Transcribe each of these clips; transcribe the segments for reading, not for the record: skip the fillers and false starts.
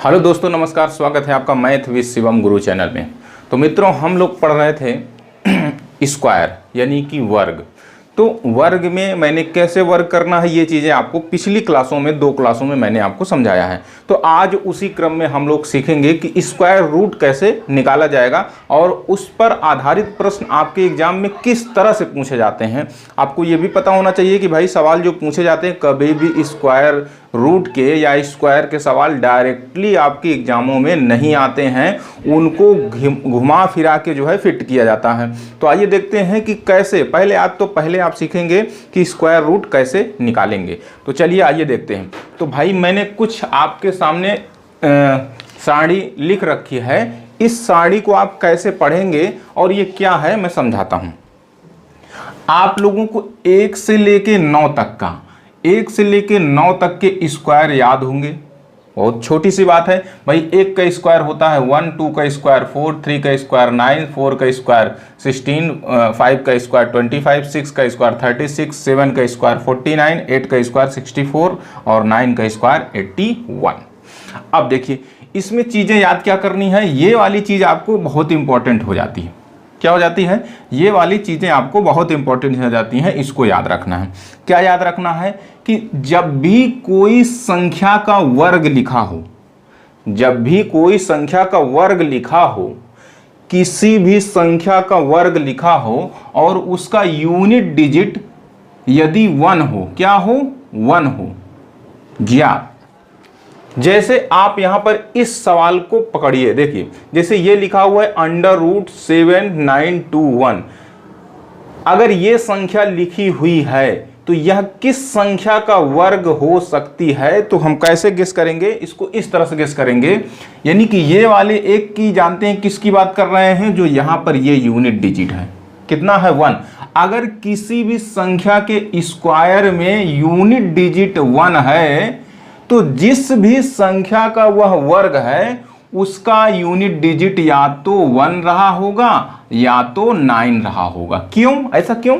Hello दोस्तों, नमस्कार। स्वागत है आपका math with Shivam Guru channel में। तो मित्रों, हम लोग पढ़ रहे थे स्क्वायर यानी कि वर्ग। तो वर्ग में मैंने कैसे वर्ग करना है ये चीज़ें आपको पिछली क्लासों में 2 क्लासों में मैंने आपको समझाया है। तो आज उसी क्रम में हम लोग सीखेंगे कि स्क्वायर रूट कैसे निकाला जाएगा और उस पर आधारित प्रश्न आपके एग्जाम में किस तरह से पूछे जाते हैं। आपको ये भी पता होना चाहिए कि भाई सवाल जो पूछे जाते हैं कभी भी स्क्वायर रूट के या स्क्वायर के सवाल डायरेक्टली आपके एग्जामों में नहीं आते हैं, उनको घुमा फिरा के जो है फिट किया जाता है। तो आइए देखते हैं कि कैसे। पहले आप सीखेंगे कि स्क्वायर रूट कैसे निकालेंगे। तो चलिए आइए देखते हैं। तो भाई मैंने कुछ आपके सामने सारणी लिख रखी है। इस सारणी को आप कैसे पढ़ेंगे और ये क्या है मैं समझाता हूँ। आप लोगों को 1 से लेके 9 तक का 1 से लेके 9 तक के स्क्वायर याद होंगे। बहुत छोटी सी बात है भाई। 1 का स्क्वायर होता है 1, 2 का स्क्वायर 4, 3 का स्क्वायर 9, 4 का स्क्वायर 16, 5 का स्क्वायर 25, 6 का स्क्वायर 36, 7 का स्क्वायर 49, 8 का स्क्वायर 64 और 9 का स्क्वायर 81। अब देखिए इसमें चीज़ें याद क्या करनी है। ये वाली चीज़ आपको बहुत इंपॉर्टेंट हो जाती है। क्या हो जाती है? ये वाली चीज़ें आपको बहुत इंपॉर्टेंट हो जाती हैं। इसको याद रखना है। क्या याद रखना है कि जब भी कोई संख्या का वर्ग लिखा हो, जब भी कोई संख्या का वर्ग लिखा हो, किसी भी संख्या का वर्ग लिखा हो और उसका यूनिट डिजिट यदि 1 हो, क्या हो? 1 हो। ज्ञात। जैसे आप यहां पर इस सवाल को पकड़िए, देखिए जैसे ये लिखा हुआ है √7921। अगर ये संख्या लिखी हुई है तो यह किस संख्या का वर्ग हो सकती है? तो हम कैसे गेस करेंगे इसको? इस तरह से गेस करेंगे, यानी कि ये वाले एक की जानते हैं किसकी बात कर रहे हैं, जो यहां पर ये यूनिट डिजिट है। कितना है? 1। अगर किसी भी संख्या के स्क्वायर में यूनिट डिजिट 1 है तो जिस भी संख्या का वह वर्ग है उसका यूनिट डिजिट या तो 1 रहा होगा या तो 9 रहा होगा। क्यों? ऐसा क्यों?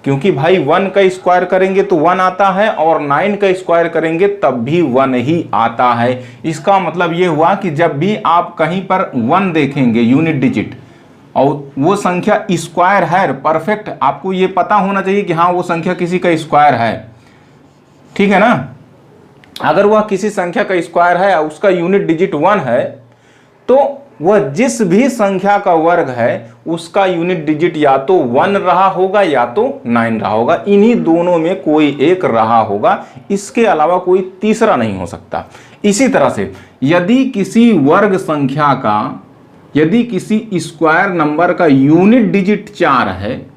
क्योंकि भाई 1 का स्क्वायर करेंगे तो 1 आता है और 9 का स्क्वायर करेंगे तब भी 1 ही आता है। इसका मतलब ये हुआ कि जब भी आप कहीं पर 1 देखेंगे यूनिट डिजिट और वो संख्या स्क्वायर है, परफेक्ट, आपको ये पता होना चाहिए कि हाँ वो संख्या किसी का स्क्वायर है। ठीक है ना? अगर वह किसी संख्या का स्क्वायर है और उसका यूनिट डिजिट 1 है तो वह जिस भी संख्या का वर्ग है उसका यूनिट डिजिट या तो 1 रहा होगा या तो 9 रहा होगा। इन्हीं दोनों में कोई एक रहा होगा, इसके अलावा कोई तीसरा नहीं हो सकता। इसी तरह से यदि किसी वर्ग संख्या का, यदि किसी स्क्वायर नंबर का यूनिट डिजिट 4 है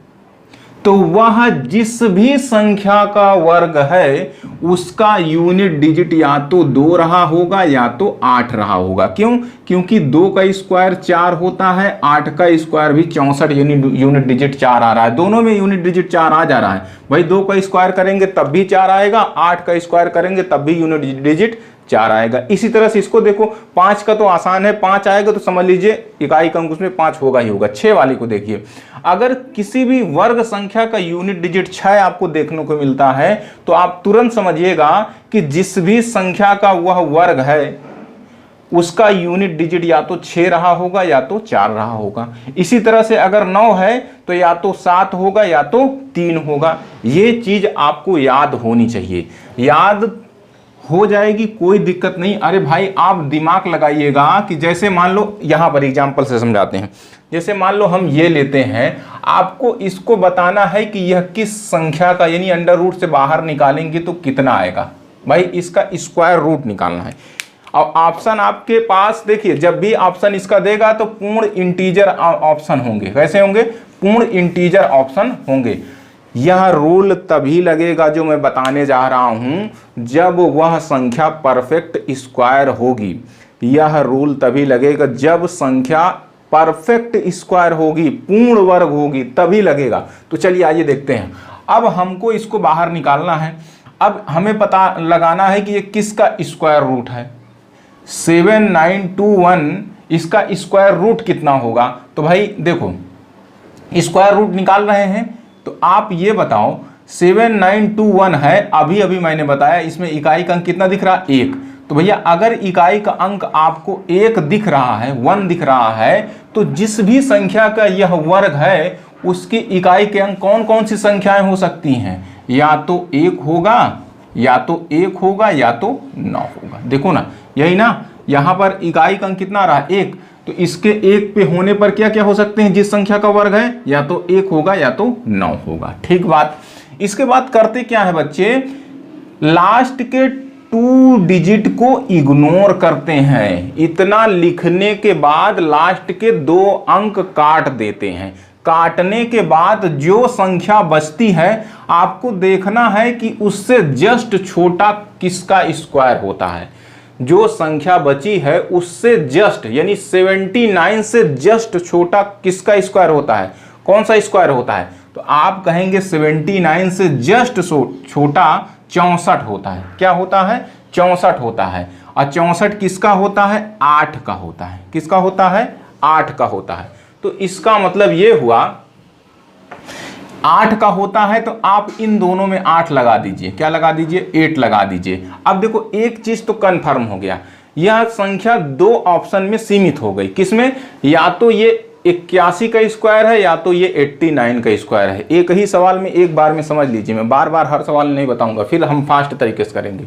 तो वह जिस भी संख्या का वर्ग है उसका यूनिट डिजिट या तो 2 रहा होगा या तो 8 रहा होगा। क्यों? क्योंकि 2 का स्क्वायर 4 होता है, 8 का स्क्वायर भी 64, यूनिट डिजिट 4 आ रहा है। दोनों में यूनिट डिजिट 4 आ जा रहा है। भाई 2 का स्क्वायर करेंगे तब भी 4 आएगा, 8 का स्क्वायर करेंगे तब भी यूनिट डिजिट 4 आएगा। इसी तरह से इसको देखो, 5 का तो आसान है, 5 आएगा तो समझ लीजिए इकाई अंक उसमें 5 होगा ही होगा। 6 वाली को देखिए, अगर किसी भी वर्ग संख्या का यूनिट डिजिट 6 आपको देखने को मिलता है तो आप तुरंत समझिएगा कि जिस भी संख्या का वह वर्ग है उसका यूनिट डिजिट या तो 6 रहा होगा या तो 4 रहा होगा। इसी तरह से अगर 9 है तो या तो 7 होगा या तो 3 होगा। ये चीज आपको याद होनी चाहिए। याद हो जाएगी, कोई दिक्कत नहीं। अरे भाई आप दिमाग लगाइएगा कि जैसे मान लो, यहां पर एग्जांपल से समझाते हैं। जैसे मान लो हम ये लेते हैं, आपको इसको बताना है कि यह किस संख्या का, यानी अंडर रूट से बाहर निकालेंगे तो कितना आएगा। भाई इसका स्क्वायर रूट निकालना है। और ऑप्शन आपके पास देखिए, जब भी ऑप्शन इसका देगा तो पूर्ण इंटीजर ऑप्शन होंगे। कैसे होंगे? पूर्ण इंटीजर ऑप्शन होंगे। यह रूल तभी लगेगा जो मैं बताने जा रहा हूं जब वह संख्या परफेक्ट स्क्वायर होगी। यह रूल तभी लगेगा जब संख्या परफेक्ट स्क्वायर होगी, पूर्ण वर्ग होगी, तभी लगेगा। तो चलिए आइए देखते हैं। अब हमको इसको बाहर निकालना है। अब हमें पता लगाना है कि ये किसका स्क्वायर रूट है। 7921 इसका स्क्वायर रूट कितना होगा। तो भाई देखो स्क्वायर रूट निकाल रहे हैं तो आप ये बताओ 7921 है, अभी अभी मैंने बताया इसमें इकाई का अंक कितना दिख रहा? 1। तो भैया अगर इकाई का अंक आपको 1 दिख रहा है, 1 दिख रहा है, तो जिस भी संख्या का यह वर्ग है उसकी इकाई के अंक कौन कौन सी संख्याएं हो सकती हैं? या तो 1 होगा, या तो 1 होगा, या तो 9 होगा। देखो ना, यही ना, यहां पर इकाई का अंक कितना रहा? 1। तो इसके 1 पे होने पर क्या क्या हो सकते हैं? जिस संख्या का वर्ग है या तो 1 होगा या तो 9 होगा। ठीक बात। इसके बाद करते क्या है बच्चे, लास्ट के 2 डिजिट को इग्नोर करते हैं। इतना लिखने के बाद लास्ट के 2 अंक काट देते हैं। काटने के बाद जो संख्या बचती है आपको देखना है कि उससे जस्ट छोटा किसका स्क्वायर होता है। जो संख्या बची है उससे जस्ट, यानी 79 से जस्ट छोटा किसका स्क्वायर होता है? कौन सा स्क्वायर होता है? तो आप कहेंगे 79 से जस्ट छोटा 64 होता है। क्या होता है? 64 होता है। और 64 किसका होता है? 8 का होता है। किसका होता है? 8 का होता है। तो इसका मतलब ये हुआ 8 का होता है, तो आप इन दोनों में 8 लगा दीजिए। क्या लगा दीजिए? 8 लगा दीजिए। अब देखो एक चीज तो कंफर्म हो गया, यह संख्या 2 ऑप्शन में सीमित हो गई। किसमें? या तो ये 81 का स्क्वायर है या तो ये 89 का स्क्वायर है। एक ही सवाल में एक बार में समझ लीजिए, मैं बार बार हर सवाल नहीं बताऊंगा, फिर हम फास्ट तरीके से करेंगे।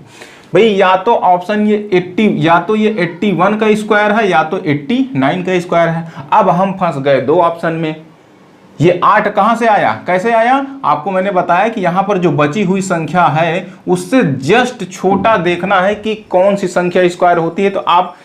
भाई या तो ऑप्शन ये 80, या तो ये 81 का स्क्वायर है या तो 89 का स्क्वायर है। अब हम फंस गए 2 ऑप्शन में। ये 8 कहां से आया? कैसे आया? आपको मैंने बताया कि यहां पर जो बची हुई संख्या है उससे जस्ट छोटा देखना है कि कौन सी संख्या स्क्वायर होती है। तो आप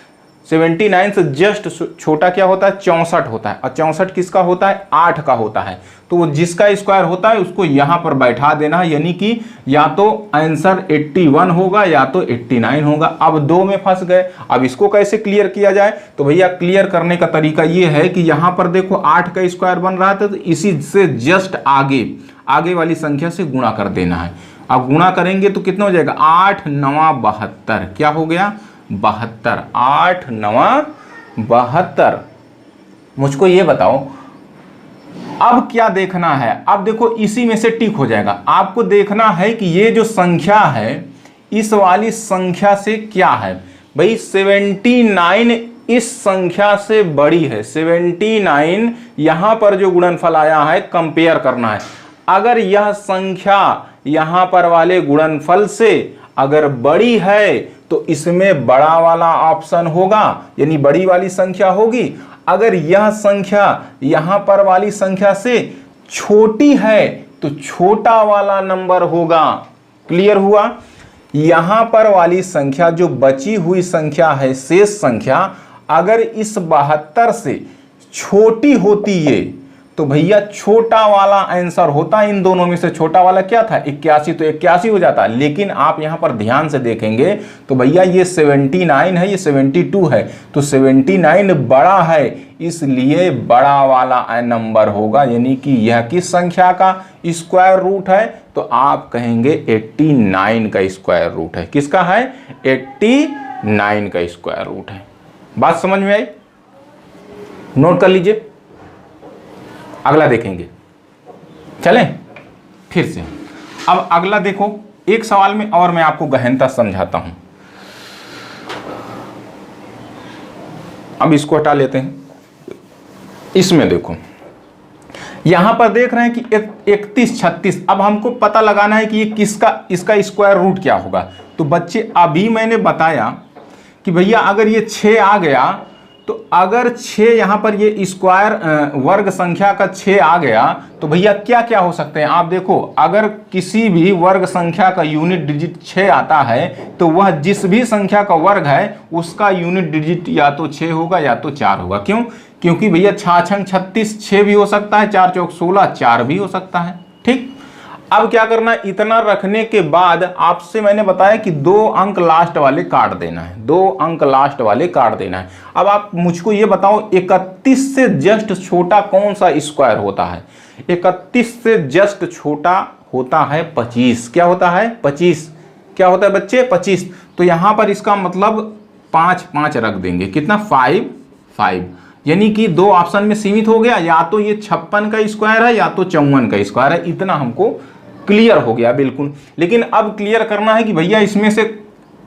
79 से जस्ट छोटा क्या होता है? 64 होता है। और 64 किसका होता है? 8 का होता है। तो वो जिसका स्क्वायर होता है उसको यहां पर बैठा देना है, यानी कि या तो आंसर 81 होगा या तो 89 होगा। अब 2 में फंस गए। अब इसको कैसे क्लियर किया जाए? तो भैया क्लियर करने का तरीका ये है कि यहां पर देखो 8 का स्क्वायर बन रहा था, तो इसी से जस्ट आगे वाली संख्या से गुणा कर देना है। अब गुणा करेंगे तो कितना हो जाएगा? 8 9 72। क्या हो गया? 72। 8 9 72। मुझको ये बताओ अब क्या देखना है? अब देखो इसी में से टिक हो जाएगा। आपको देखना है कि ये जो संख्या है इस वाली संख्या से क्या है। भाई 79 इस संख्या से बड़ी है। 79 यहां पर जो गुणनफल आया है कंपेयर करना है। अगर यह संख्या यहां पर वाले गुणनफल से अगर बड़ी है तो इसमें बड़ा वाला ऑप्शन होगा, यानी बड़ी वाली संख्या होगी। अगर यह संख्या यहां पर वाली संख्या से छोटी है तो छोटा वाला नंबर होगा। क्लियर हुआ? यहां पर वाली संख्या जो बची हुई संख्या है, शेष संख्या, अगर इस 72 से छोटी होती है तो भैया छोटा वाला आंसर होता। इन दोनों में से छोटा वाला क्या था? 81, तो 81 हो जाता। लेकिन आप यहां पर ध्यान से देखेंगे तो भैया ये 79 है, ये 72 है, तो 79 बड़ा है, इसलिए बड़ा वाला नंबर होगा। यानी कि यह किस संख्या का स्क्वायर रूट है? तो आप कहेंगे 89 का स्क्वायर रूट है। किसका है? 89 का स्क्वायर रूट है। बात समझ में आई? नोट कर लीजिए। अगला देखेंगे। चलें फिर से। अब अगला देखो, एक सवाल में और मैं आपको गहनता समझाता हूं। अब इसको हटा लेते हैं। इसमें देखो, यहां पर देख रहे हैं कि 31 36। अब हमको पता लगाना है कि ये किसका, इसका स्क्वायर रूट क्या होगा। तो बच्चे अभी मैंने बताया कि भैया अगर ये 6 आ गया तो अगर 6 यहां पर ये स्क्वायर वर्ग संख्या का 6 आ गया तो भैया क्या क्या हो सकते हैं? आप देखो, अगर किसी भी वर्ग संख्या का यूनिट डिजिट 6 आता है तो वह जिस भी संख्या का वर्ग है उसका यूनिट डिजिट या तो 6 होगा या तो 4 होगा। क्यों? क्योंकि भैया 6 36 6 भी हो सकता है, 4 चौक 16 4 भी हो सकता है। ठीक। अब क्या करना है? इतना रखने के बाद आपसे मैंने बताया कि 2 अंक लास्ट वाले काट देना है। 2 अंक लास्ट वाले काट देना है। अब आप मुझको ये बताओ 31 से जस्ट छोटा कौन सा स्क्वायर होता है? 31 से जस्ट छोटा होता है 25। क्या होता है? 25। क्या होता है बच्चे? 25। तो यहां पर इसका मतलब 5 5 रख देंगे। कितना? 5 5। यानी कि 2 ऑप्शन में सीमित हो गया, या तो ये 56 का स्क्वायर है या तो 54 का स्क्वायर है। इतना हमको क्लियर हो गया बिल्कुल। लेकिन अब क्लियर करना है कि भैया इसमें से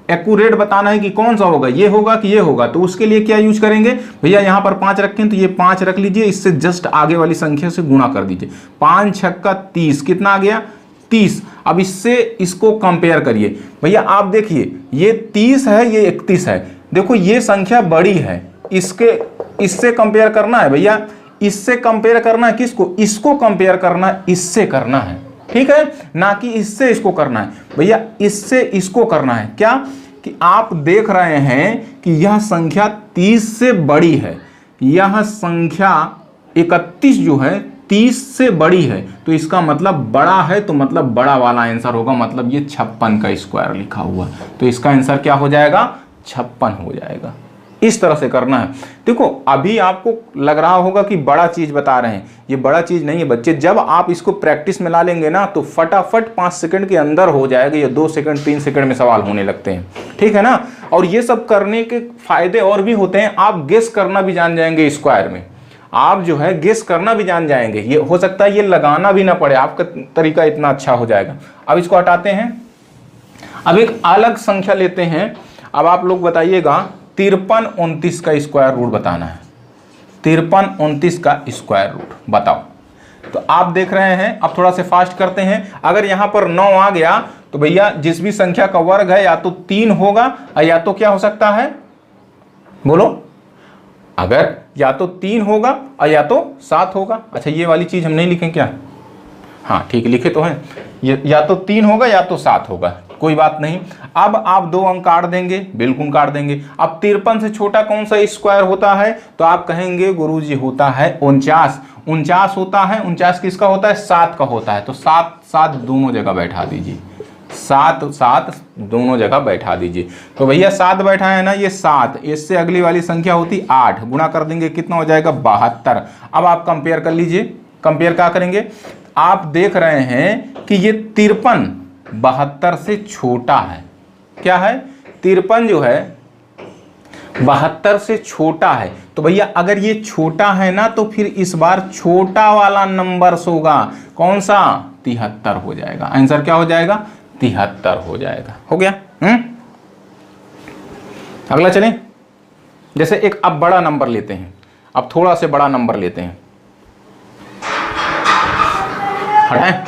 एक्यूरेट बताना है कि कौन सा होगा, ये होगा कि ये होगा, तो उसके लिए क्या यूज करेंगे भैया, यहां पर 5 रखें तो ये 5 रख लीजिए, इससे जस्ट आगे वाली संख्या से गुणा कर दीजिए। 5 छक्का 30, कितना आ गया 30। अब इससे इसको कंपेयर करिए भैया, आप देखिए ये 30 है, ये 31 है, देखो ये संख्या बड़ी है, इससे कंपेयर करना है भैया, इससे कंपेयर करना है, किसको, इसको कंपेयर करना है, इससे करना है, ठीक है, ना कि इससे इसको करना है भैया, इससे इसको करना है। क्या कि आप देख रहे हैं कि यह संख्या 30 से बड़ी है, यह संख्या 31 जो है 30 से बड़ी है, तो इसका मतलब बड़ा है, तो मतलब बड़ा वाला आंसर होगा, मतलब ये 56 का स्क्वायर लिखा हुआ, तो इसका आंसर क्या हो जाएगा, 56 हो जाएगा। इस तरह से करना है। देखो अभी आपको लग रहा होगा कि बड़ा चीज बता रहे हैं, ये बड़ा चीज नहीं है बच्चे, जब आप इसको प्रैक्टिस में ला लेंगे ना तो फटाफट 5 सेकंड के अंदर हो जाएगा, ये 2 सेकंड 3 सेकंड में सवाल होने लगते हैं, ठीक है ना। और ये सब करने के फायदे और भी होते हैं, आप गेस करना भी जान जाएंगे स्क्वायर में, आप जो है गेस करना भी जान जाएंगे, ये हो सकता है ये लगाना भी ना पड़े, आपका तरीका इतना अच्छा हो जाएगा। अब इसको हटाते हैं, अब एक अलग संख्या लेते हैं। अब आप लोग बताइएगा 53 29 का स्क्वायर रूट बताना है, 53 29 का स्क्वायर रूट बताओ। तो आप देख रहे हैं, अब थोड़ा से फास्ट करते हैं। अगर यहां पर 9 आ गया तो भैया जिस भी संख्या का वर्ग है या तो 3 होगा या तो क्या हो सकता है, बोलो, अगर या तो 3 होगा और या तो 7 होगा। अच्छा ये वाली चीज हम नहीं लिखें क्या, हाँ ठीक लिखे तो हैं, या तो 3 होगा या तो 7 होगा, कोई बात नहीं। अब आप 2 अंक काट देंगे, बिल्कुल काट देंगे। अब 53 से छोटा कौन सा स्क्वायर होता है, तो आप कहेंगे गुरुजी होता है 49, 49 होता है, 49 किसका होता है, 7 का होता है, तो 7 7 दोनों जगह बैठा दीजिए, 7 7 दोनों जगह बैठा दीजिए। तो भैया 7 बैठा है ना, ये 7, इससे अगली वाली संख्या होती 8, गुणा कर देंगे कितना हो जाएगा 72। अब आप कंपेयर कर लीजिए, कंपेयर क्या करेंगे, आप देख रहे हैं कि ये 53 72 से छोटा है, क्या है 53 जो है 72 से छोटा है, तो भैया अगर ये छोटा है ना तो फिर इस बार छोटा वाला नंबर होगा, कौन सा 73 हो जाएगा, आंसर क्या हो जाएगा 73 हो जाएगा, हो गया। अगला चलें, जैसे एक अब बड़ा नंबर लेते हैं, अब थोड़ा से बड़ा नंबर लेते हैं, हटाएं।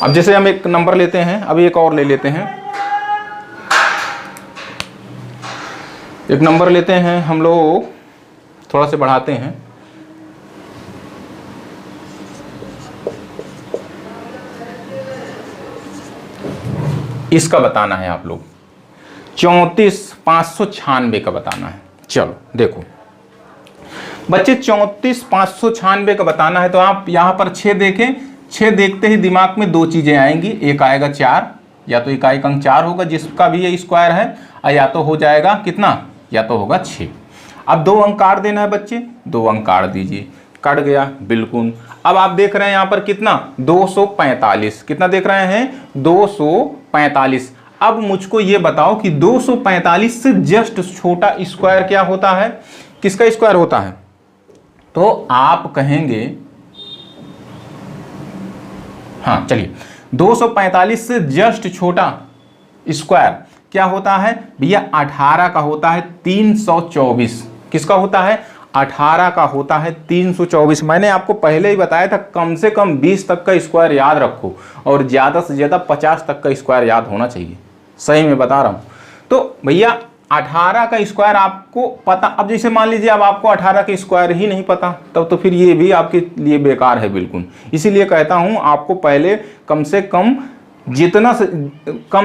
अब जैसे हम एक नंबर लेते हैं, अभी एक और ले लेते हैं, एक नंबर लेते हैं हम लोग, थोड़ा से बढ़ाते हैं, इसका बताना है आप लोग 34,596 का बताना है। चलो देखो बच्चे 34,596 का बताना है, तो आप यहां पर 6 देखें, 6 देखते ही दिमाग में 2 चीजें आएंगी, एक आएगा 4, या तो इकाई अंक 4 होगा जिसका भी ये स्क्वायर है, या तो हो जाएगा कितना, या तो होगा 6। अब 2 अंक काट देना है बच्चे, 2 अंक काट दीजिए, कट गया बिल्कुल। अब आप देख रहे हैं यहां पर कितना 245, कितना देख रहे हैं 245। अब मुझको ये बताओ कि 245 से जस्ट छोटा स्क्वायर क्या होता है, किसका स्क्वायर होता है, तो आप कहेंगे, हाँ चलिए 245 से जस्ट छोटा स्क्वायर क्या होता है भैया, 18 का होता है 324, किसका होता है 18 का होता है 324। मैंने आपको पहले ही बताया था कम से कम 20 तक का स्क्वायर याद रखो और ज्यादा से ज्यादा 50 तक का स्क्वायर याद होना चाहिए, सही में बता रहा हूं। तो भैया 18 का स्क्वायर आपको पता, अब जैसे मान लीजिए अब आपको 18 का स्क्वायर ही नहीं पता, तब तो फिर ये भी आपके लिए बेकार है बिल्कुल। इसीलिए कहता हूं आपको पहले कम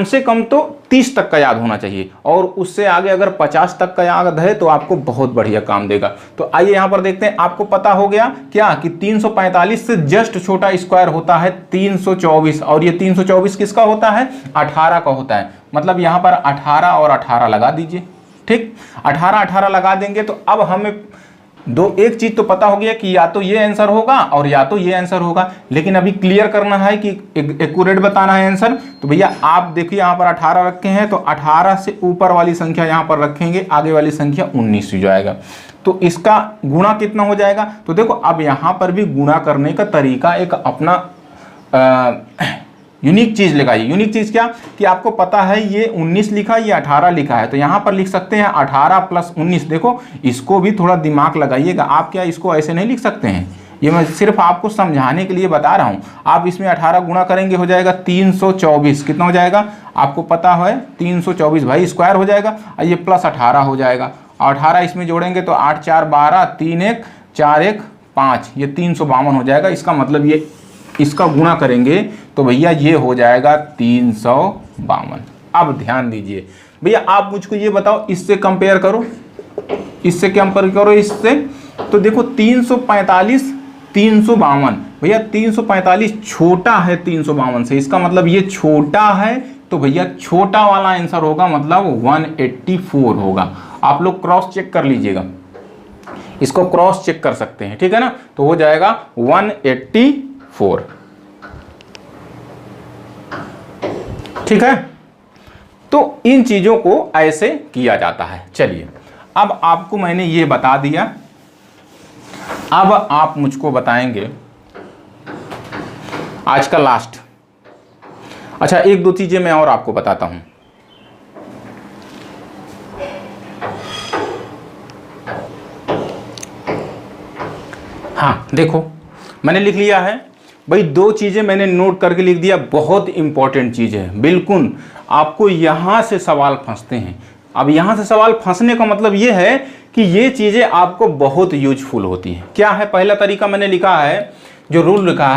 से कम तो 30 तक का याद होना चाहिए, और उससे आगे अगर 50 तक का याद है तो आपको बहुत बढ़िया काम देगा। तो आइए यहां पर देखते हैं, आपको पता हो गया क्या कि 345 से जस्ट छोटा स्क्वायर होता है 324, और ये 324 किसका होता है 18 का होता है, मतलब यहां पर 18 और 18 लगा दीजिए, ठीक 18 18 लगा देंगे। तो अब हमें एक चीज तो पता हो गया कि या तो ये आंसर होगा और या तो ये आंसर होगा, लेकिन अभी क्लियर करना है कि एक्यूरेट बताना है आंसर। तो भैया आप देखिए यहां पर 18 रखे हैं, तो 18 से ऊपर वाली संख्या यहां पर रखेंगे, आगे वाली संख्या 19 हो जाएगा, तो इसका गुणा कितना हो जाएगा। तो देखो अब यहां पर भी गुणा करने का तरीका एक अपना यूनिक चीज लगाइए। यूनिक चीज क्या कि आपको पता है ये 19 लिखा, ये 18 लिखा है, तो यहां पर लिख सकते हैं 18 + 19। देखो इसको भी थोड़ा दिमाग लगाइएगा, आप क्या इसको ऐसे नहीं लिख सकते हैं, ये मैं सिर्फ आपको समझाने के लिए बता रहा हूं। आप इसमें 18 गुणा करेंगे हो जाएगा 324, कितना हो जाएगा आपको पता है 324 भाई, स्क्वायर हो जाएगा, और ये +18 हो जाएगा, और 18 इसमें जोड़ेंगे तो 8 4 12, 3 1 4 1 5, ये 352 हो जाएगा। इसका मतलब ये इसका गुणा करेंगे तो भैया ये हो जाएगा 352। अब ध्यान दीजिए भैया, आप मुझको ये बताओ, इससे कंपेयर करो, इससे कंपेयर करो इससे, तो देखो 345 352, भैया 345 छोटा है 352 से, इसका मतलब ये छोटा है, तो भैया छोटा वाला आंसर होगा, मतलब 184 होगा। आप लोग क्रॉस चेक कर लीजिएगा, इसको क्रॉस चेक कर सकते हैं, ठीक है ना, तो हो जाएगा 184, ठीक है। तो इन चीजों को ऐसे किया जाता है। चलिए अब आपको मैंने ये बता दिया, अब आप मुझको बताएंगे आज का लास्ट। अच्छा, एक दो चीजें मैं और आपको बताता हूं। हाँ देखो, मैंने लिख लिया है भाई, दो चीजें मैंने नोट करके लिख दिया, बहुत इंपॉर्टेंट चीज है। बिल्कुल आपको यहां से सवाल फंसते हैं। अब यहां से सवाल फंसने का मतलब यह है कि ये चीजें आपको बहुत यूजफुल होती हैं। क्या है पहला तरीका मैंने लिखा है, जो रूल लिखा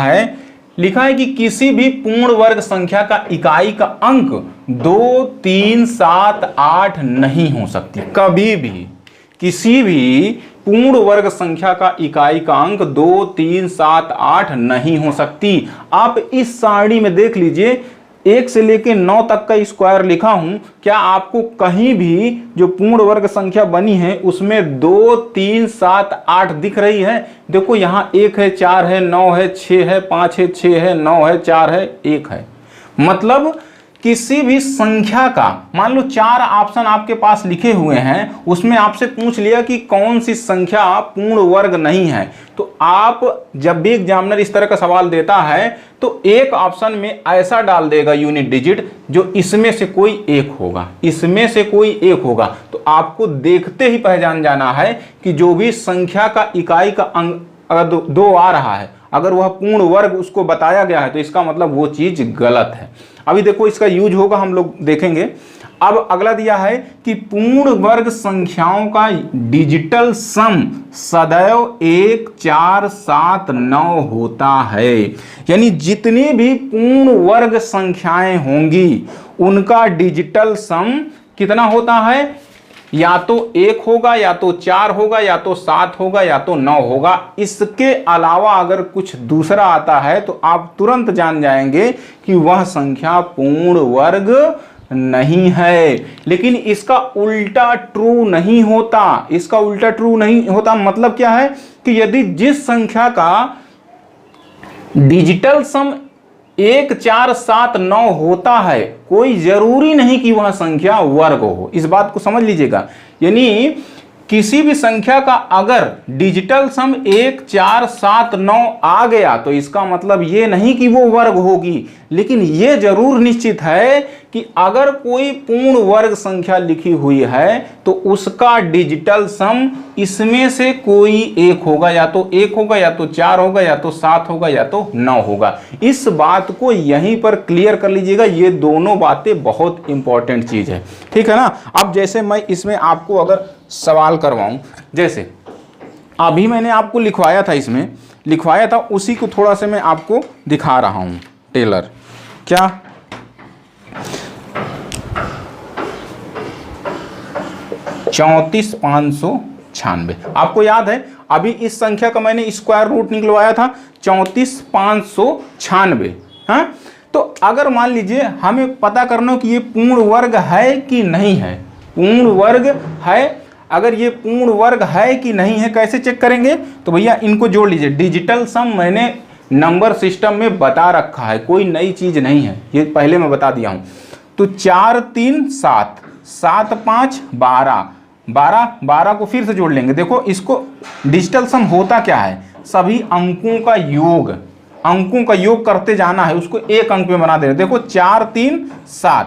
है कि किसी भी पूर्ण वर्ग संख्या का इकाई का अंक 2 3 7 8 नहीं हो सकती। कभी भी किसी भी पूर्ण वर्ग संख्या का इकाई का अंक 2 3 7 8 नहीं हो सकती। आप इस सारणी में देख लीजिए, 1 से लेकर 9 तक का स्क्वायर लिखा हूं, क्या आपको कहीं भी जो पूर्ण वर्ग संख्या बनी है उसमें 2 3 7 8 दिख रही है? देखो यहां 1 है, 4 है, 9 है, 6 है, 5 है, 6 है, 9 है, 4 है, 1 है। मतलब किसी भी संख्या का, मान लो 4 ऑप्शन आपके पास लिखे हुए हैं, उसमें आपसे पूछ लिया कि कौन सी संख्या पूर्ण वर्ग नहीं है, तो आप जब भी एग्जामिनर इस तरह का सवाल देता है तो एक ऑप्शन में ऐसा डाल देगा यूनिट डिजिट जो इसमें से कोई एक होगा, इसमें से कोई एक होगा। तो आपको देखते ही पहचान जाना है कि जो भी संख्या का इकाई का अंक अगर 2 आ रहा है, अगर वह पूर्ण वर्ग उसको बताया गया है, तो इसका मतलब वो चीज गलत है। अभी देखो इसका यूज होगा, हम लोग देखेंगे। अब अगला दिया है कि पूर्ण वर्ग संख्याओं का डिजिटल सम सदैव 1 4 7 9 होता है। यानी जितनी भी पूर्ण वर्ग संख्याएं होंगी उनका डिजिटल सम कितना होता है? या तो 1 होगा, या तो 4 होगा, या तो 7 होगा, या तो 9 होगा। इसके अलावा अगर कुछ दूसरा आता है तो आप तुरंत जान जाएंगे कि वह संख्या पूर्ण वर्ग नहीं है। लेकिन इसका उल्टा ट्रू नहीं होता, इसका उल्टा ट्रू नहीं होता। मतलब क्या है कि यदि जिस संख्या का डिजिटल सम 1 4 7 9 होता है, कोई जरूरी नहीं कि वह संख्या वर्ग हो। इस बात को समझ लीजिएगा। यानी किसी भी संख्या का अगर डिजिटल सम 1 4 7 9 आ गया तो इसका मतलब ये नहीं कि वो वर्ग होगी, लेकिन ये जरूर निश्चित है कि अगर कोई पूर्ण वर्ग संख्या लिखी हुई है तो उसका डिजिटल सम इसमें से कोई एक होगा, या तो 1 होगा, या तो 4 होगा, या तो 7 होगा, या तो 9 होगा। इस बात को यहीं पर क्लियर कर लीजिएगा। ये दोनों बातें बहुत इंपॉर्टेंट चीज है, ठीक है ना। अब जैसे मैं इसमें आपको अगर सवाल करवाऊं, जैसे अभी मैंने आपको लिखवाया था, इसमें लिखवाया था, उसी को थोड़ा सा मैं आपको दिखा रहा हूं। टेलर क्या 34,596। आपको याद है अभी इस संख्या का मैंने स्क्वायर रूट निकलवाया था 34,596। हाँ, तो अगर मान लीजिए हमें पता करना कि ये पूर्ण वर्ग है कि नहीं है, पूर्ण वर्ग है, अगर ये पूर्ण वर्ग है कि नहीं है कैसे चेक करेंगे? तो भैया इनको जोड़ लीजिए। डिजिटल सम मैंने नंबर सिस्टम में बता रखा है, कोई नई चीज नहीं है, ये पहले मैं बता दिया हूं। तो 4 3 7 7 5 12 12 12 को फिर से जोड़ लेंगे। देखो इसको डिजिटल सम होता क्या है? सभी अंकों का योग, अंकों का योग करते जाना है, उसको एक अंक में बना दे रहे। देखो 4 3 7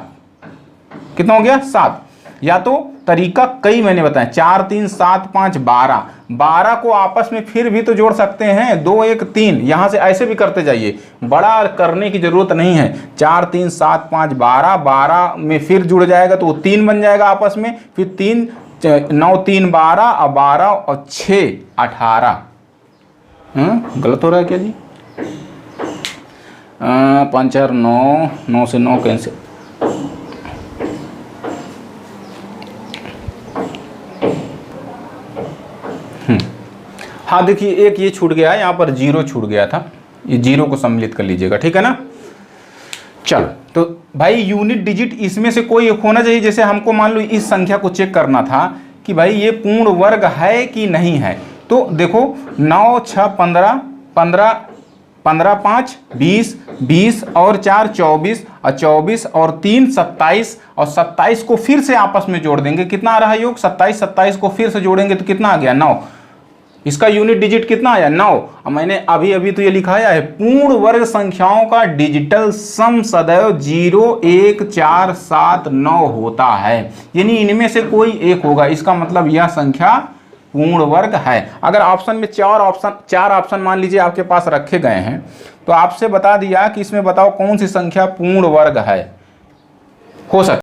कितना हो गया 7। या तो तरीका कई मैंने बताया, 4 3 7 5 12, 12 को आपस में फिर भी तो जोड़ सकते हैं, 2 1 3, यहां से ऐसे भी करते जाइए, बड़ा करने की जरूरत नहीं है। 4 3 7 5 12, 12 में फिर जुड़ जाएगा तो वो 3 बन जाएगा आपस में, फिर 3 9 3 12 और 12 और 6 18। गलत हो रहा है क्या जी? 5 4 9, 9 से 9 कैंसिल, हाँ देखिए एक ये छूट गया है, यहाँ पर 0 छूट गया था, ये 0 को सम्मिलित कर लीजिएगा, ठीक है ना। चलो तो भाई यूनिट डिजिट इसमें से कोई एक होना चाहिए। जैसे हमको मान लो इस संख्या को चेक करना था कि भाई ये पूर्ण वर्ग है कि नहीं है, तो देखो 9 6 15, 15 15 5 20, 20 और 4 24, और 24 और 3 27, और 27 को फिर से आपस में जोड़ देंगे, कितना आ रहा है योग 27, 27 को फिर से जोड़ेंगे तो कितना आ गया 9। इसका यूनिट डिजिट कितना आया 9। अब मैंने अभी अभी तो ये लिखाया है, पूर्ण वर्ग संख्याओं का डिजिटल सम सदैव 0 1 4 7 9 होता है, यानी इनमें से कोई एक होगा। इसका मतलब यह संख्या पूर्ण वर्ग है। अगर ऑप्शन में चार ऑप्शन मान लीजिए आपके पास रखे गए हैं, तो आपसे बता दिया कि इसमें बताओ कौन सी संख्या पूर्ण वर्ग है, हो सकता